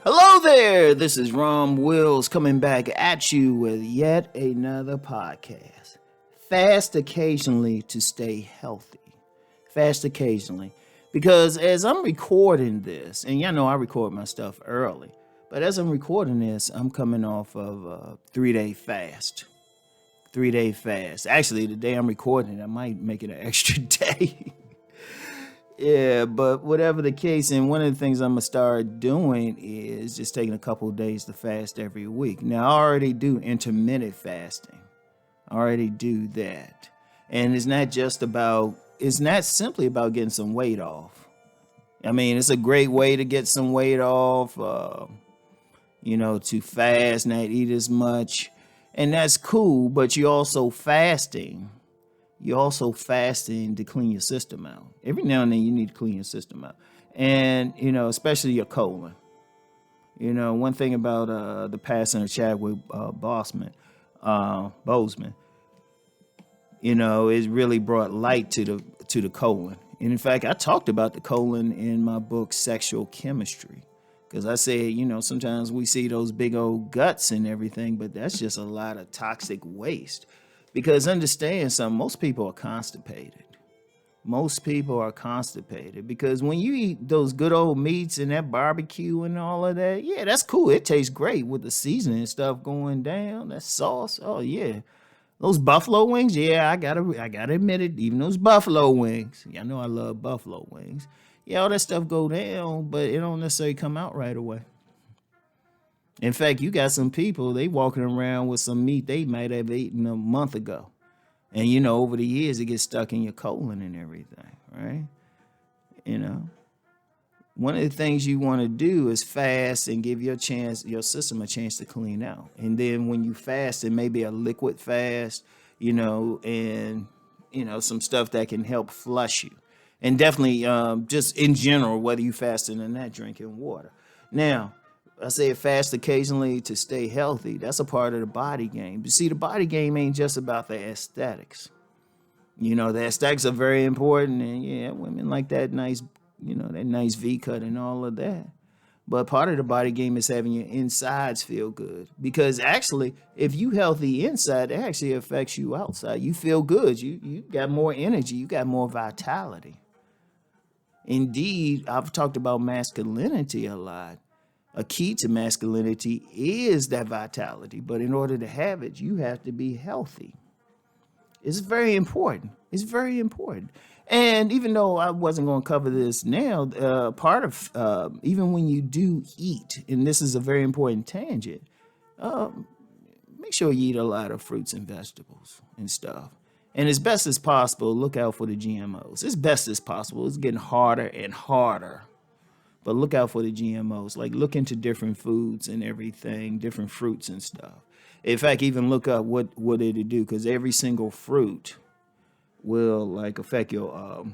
Hello there, this is Rom Wills coming back at you with yet another podcast. Fast occasionally to stay healthy. Fast occasionally. Because as I'm recording this, and y'all know I record my stuff early, but as I'm recording this, I'm coming off of a 3-day fast. 3-day fast. Actually, the day I'm recording it, I might make it an extra day. Yeah, but whatever the case, and one of the things I'm gonna start doing is just taking a couple of days to fast every week. Now, I already do intermittent fasting. I already do that. And it's not simply about getting some weight off. I mean, it's a great way to get some weight off, to fast, not eat as much. And that's cool, but you're also fasting. You're also fasting to clean your system out. Every now and then you need to clean your system out. And, especially your colon. One thing about the passing of Chadwick Boseman, it really brought light to the colon. And in fact, I talked about the colon in my book, Sexual Chemistry. Because I said, sometimes we see those big old guts and everything, but that's just a lot of toxic waste. Because understand something, most people are constipated. Most people are constipated because when you eat those good old meats and that barbecue and all of that, yeah, that's cool. It tastes great with the seasoning and stuff going down. That sauce, oh yeah. Those buffalo wings, yeah, I gotta admit it. Even those buffalo wings, y'all know I love buffalo wings. Yeah, all that stuff go down, but it don't necessarily come out right away. In fact, you got some people, they walking around with some meat they might have eaten a month ago. And, over the years, it gets stuck in your colon and everything, right? One of the things you want to do is fast and give your system a chance to clean out. And then when you fast, it may be a liquid fast, and, some stuff that can help flush you. And definitely just in general, whether you fasting or not, drinking water. Now, I say fast occasionally to stay healthy. That's a part of the body game. But see, the body game ain't just about the aesthetics. The aesthetics are very important. And yeah, women like that nice, that nice V cut and all of that. But part of the body game is having your insides feel good. Because actually, if you healthy inside, it actually affects you outside. You feel good. You got more energy. You got more vitality. Indeed, I've talked about masculinity a lot. A key to masculinity is that vitality, but in order to have it, you have to be healthy. It's very important. It's very important. And even though I wasn't going to cover this now, part of even when you do eat, and this is a very important tangent, make sure you eat a lot of fruits and vegetables and stuff. And as best as possible, look out for the GMOs. As best as possible. It's getting harder and harder. But look out for the GMOs. Like, look into different foods and everything, different fruits and stuff. In fact, even look up what it'll do, because every single fruit will affect your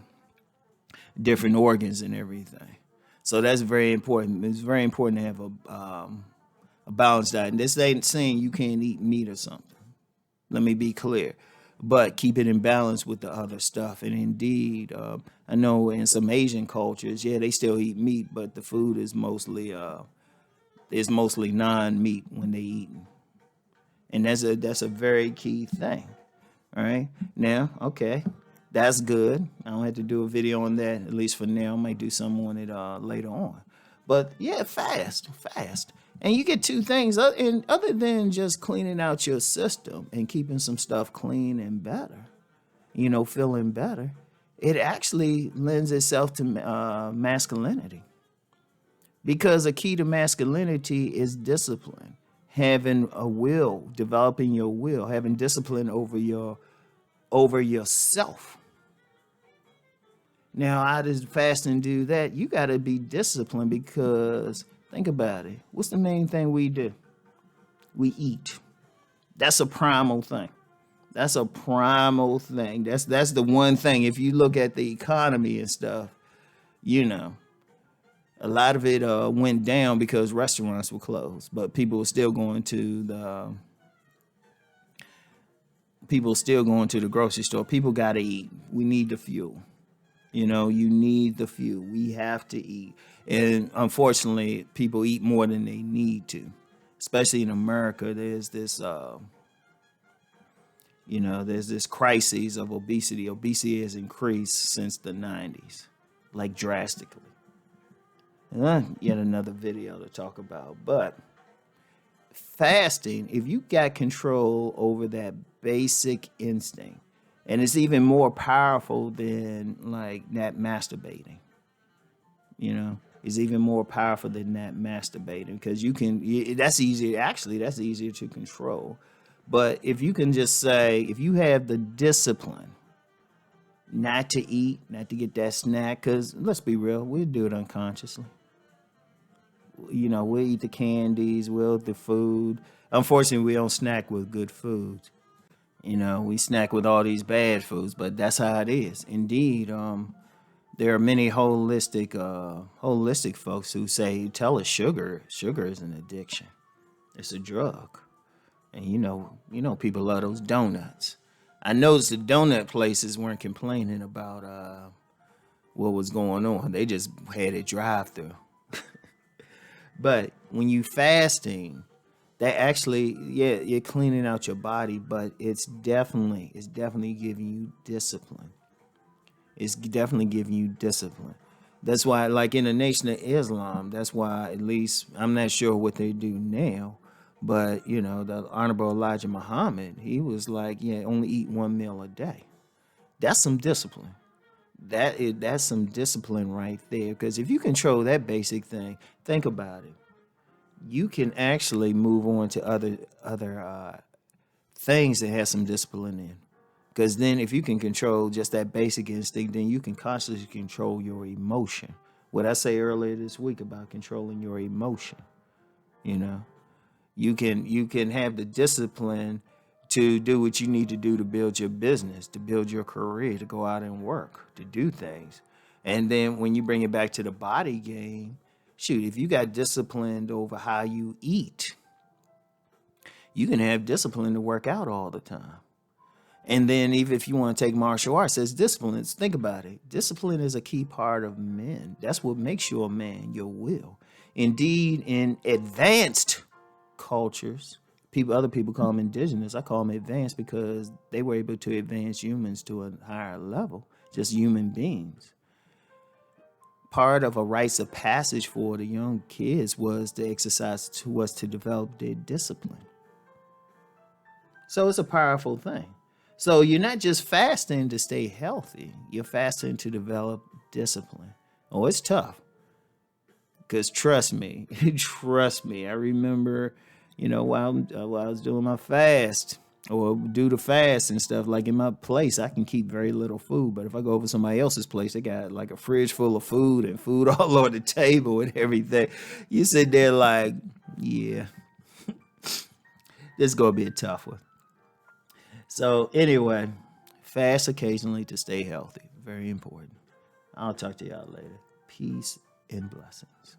different organs and everything. So that's very important. It's very important to have a balanced diet. And this ain't saying you can't eat meat or something. Let me be clear. But keep it in balance with the other stuff. And indeed, I know in some Asian cultures, yeah, they still eat meat, but the food is mostly non-meat when they eat. And that's a very key thing. All right. Now, okay, that's good. I don't have to do a video on that, at least for now. I might do some on it later on. But yeah, fast. And you get two things, and other than just cleaning out your system and keeping some stuff clean and better, feeling better, it actually lends itself to masculinity. Because a key to masculinity is discipline, having a will, developing your will, having discipline over yourself. Now, how does fasting do that? You got to be disciplined because think about it. What's the main thing we do? We eat. That's a primal thing. That's the one thing. If you look at the economy and stuff, a lot of it went down because restaurants were closed, but people were still going to the grocery store. People got to eat. We need the fuel. You need the fuel. We have to eat. And unfortunately, people eat more than they need to, especially in America. There's this, there's this crisis of obesity. Obesity has increased since the 90s, like drastically. And yet another video to talk about. But fasting, if you got control over that basic instinct, and it's even more powerful than like that masturbating, is even more powerful than that masturbating because that's easier. Actually, that's easier to control. But if you can just say, if you have the discipline not to eat, not to get that snack, because let's be real, we'll do it unconsciously. We'll eat the candies, we'll eat the food. Unfortunately, we don't snack with good foods. We snack with all these bad foods, but that's how it is. Indeed, there are many holistic folks who tell us sugar is an addiction. It's a drug. And people love those donuts. I noticed the donut places weren't complaining about what was going on. They just had it drive through. But when you fasting, that actually, you're cleaning out your body, but it's definitely giving you discipline. It's definitely giving you discipline. That's why, like in the Nation of Islam, that's why, at least, I'm not sure what they do now, but, the Honorable Elijah Muhammad, he was like, only eat one meal a day. That's some discipline. That's some discipline right there. Because if you control that basic thing, think about it. You can actually move on to other things that have some discipline in. Because then if you can control just that basic instinct, then you can constantly control your emotion. What I say earlier this week about controlling your emotion, you can have the discipline to do what you need to do to build your business, to build your career, to go out and work, to do things. And then when you bring it back to the body game, shoot, if you got disciplined over how you eat, you can have discipline to work out all the time. And then even if you want to take martial arts as discipline, think about it. Discipline is a key part of men. That's what makes you a man, your will. Indeed, in advanced cultures, other people call them indigenous. I call them advanced because they were able to advance humans to a higher level, just human beings. Part of a rites of passage for the young kids was to develop their discipline. So it's a powerful thing. So you're not just fasting to stay healthy. You're fasting to develop discipline. Oh, it's tough. Because trust me, I remember, while I was doing my fast or do the fast and stuff, like in my place, I can keep very little food. But if I go over somebody else's place, they got like a fridge full of food and food all over the table and everything. You sit there like, yeah, this is going to be a tough one. So anyway, fast occasionally to stay healthy. Very important. I'll talk to y'all later. Peace and blessings.